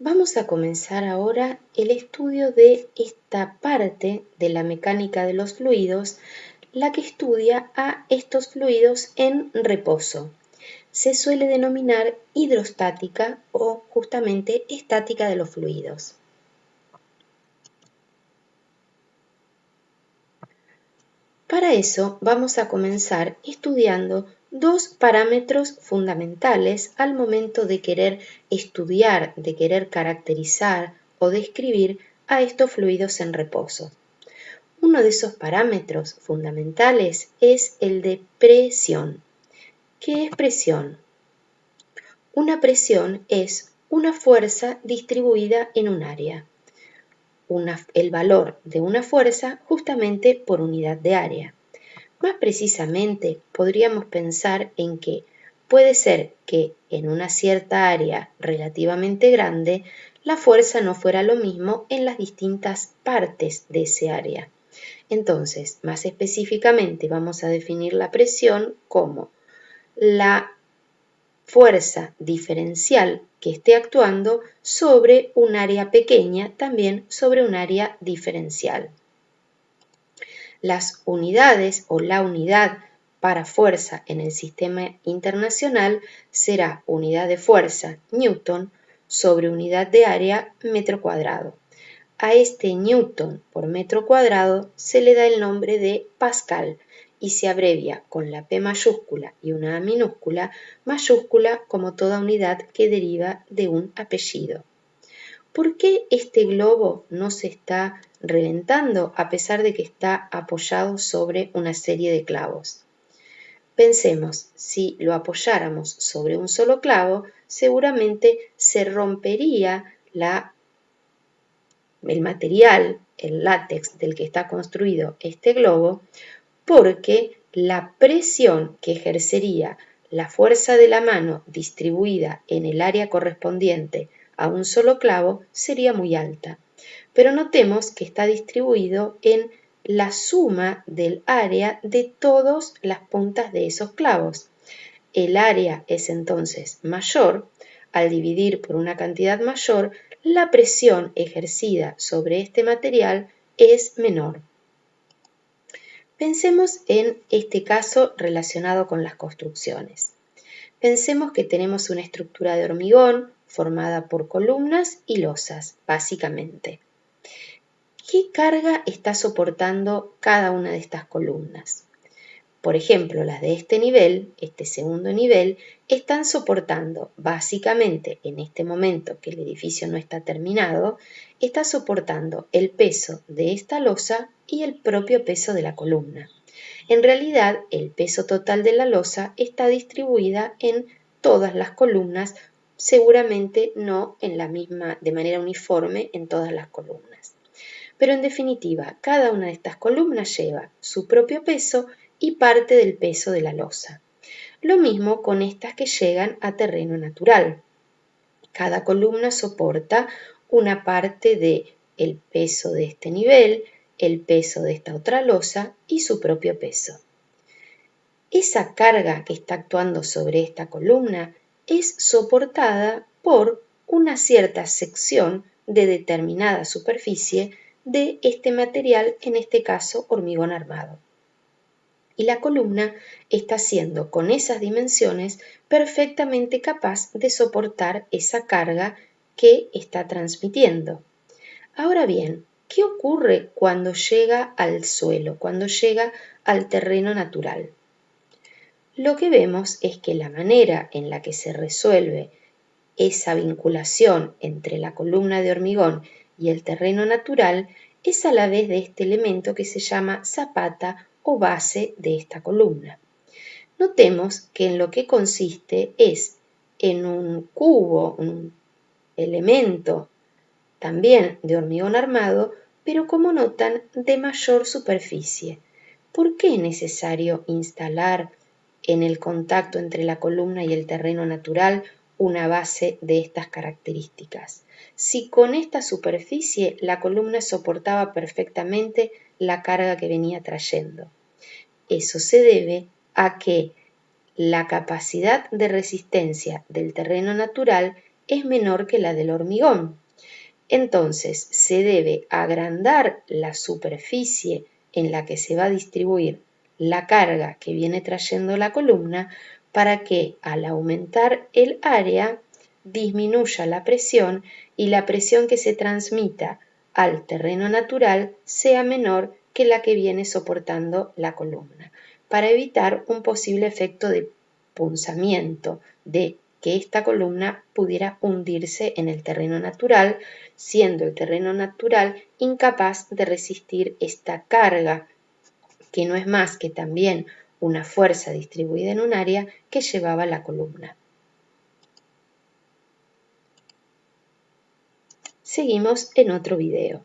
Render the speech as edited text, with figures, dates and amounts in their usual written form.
Vamos a comenzar ahora el estudio de esta parte de la mecánica de los fluidos, la que estudia a estos fluidos en reposo. Se suele denominar hidrostática o justamente estática de los fluidos. Para eso vamos a comenzar estudiando dos parámetros fundamentales al momento de querer estudiar, de querer caracterizar o describir a estos fluidos en reposo. Uno de esos parámetros fundamentales es el de presión. ¿Qué es presión? Una presión es una fuerza distribuida en un área. El valor de una fuerza justamente por unidad de área. Más precisamente, podríamos pensar en que puede ser que en una cierta área relativamente grande, la fuerza no fuera lo mismo en las distintas partes de ese área. Entonces, más específicamente, vamos a definir la presión como la fuerza diferencial que esté actuando sobre un área pequeña, también sobre un área diferencial. Las unidades o la unidad para fuerza en el sistema internacional será unidad de fuerza Newton sobre unidad de área metro cuadrado. A este Newton por metro cuadrado se le da el nombre de Pascal y se abrevia con la P mayúscula y una A minúscula, mayúscula como toda unidad que deriva de un apellido. ¿Por qué este globo no se está reventando a pesar de que está apoyado sobre una serie de clavos? Pensemos, si lo apoyáramos sobre un solo clavo, seguramente se rompería el material, el látex del que está construido este globo, porque la presión que ejercería la fuerza de la mano distribuida en el área correspondiente a un solo clavo sería muy alta. Pero notemos que está distribuido en la suma del área de todas las puntas de esos clavos. El área es entonces mayor. Al dividir por una cantidad mayor, la presión ejercida sobre este material es menor. Pensemos en este caso relacionado con las construcciones. Pensemos que tenemos una estructura de hormigón formada por columnas y losas, básicamente. ¿Qué carga está soportando cada una de estas columnas? Por ejemplo, las de este nivel, este segundo nivel, están soportando básicamente en este momento que el edificio no está terminado, está soportando el peso de esta losa y el propio peso de la columna. En realidad, el peso total de la losa está distribuida en todas las columnas, seguramente no de manera uniforme en todas las columnas. Pero en definitiva, cada una de estas columnas lleva su propio peso y parte del peso de la losa. Lo mismo con estas que llegan a terreno natural. Cada columna soporta una parte del peso de este nivel, el peso de esta otra losa y su propio peso. Esa carga que está actuando sobre esta columna es soportada por una cierta sección de determinada superficie de este material, en este caso hormigón armado. Y la columna está siendo con esas dimensiones perfectamente capaz de soportar esa carga que está transmitiendo. Ahora bien, ¿qué ocurre cuando llega al suelo, cuando llega al terreno natural? Lo que vemos es que la manera en la que se resuelve esa vinculación entre la columna de hormigón y el terreno natural es a la vez de este elemento que se llama zapata o base de esta columna. Notemos que en lo que consiste es en un cubo, un elemento también de hormigón armado, pero como notan, de mayor superficie. ¿Por qué es necesario instalar en el contacto entre la columna y el terreno natural una base de estas características? Si con esta superficie la columna soportaba perfectamente la carga que venía trayendo. Eso se debe a que la capacidad de resistencia del terreno natural es menor que la del hormigón. Entonces se debe agrandar la superficie en la que se va a distribuir la carga que viene trayendo la columna para que al aumentar el área disminuya la presión y la presión que se transmita al terreno natural sea menor que la que viene soportando la columna, para evitar un posible efecto de punzamiento, de que esta columna pudiera hundirse en el terreno natural, siendo el terreno natural incapaz de resistir esta carga, que no es más que también una fuerza distribuida en un área que llevaba la columna. Seguimos en otro video.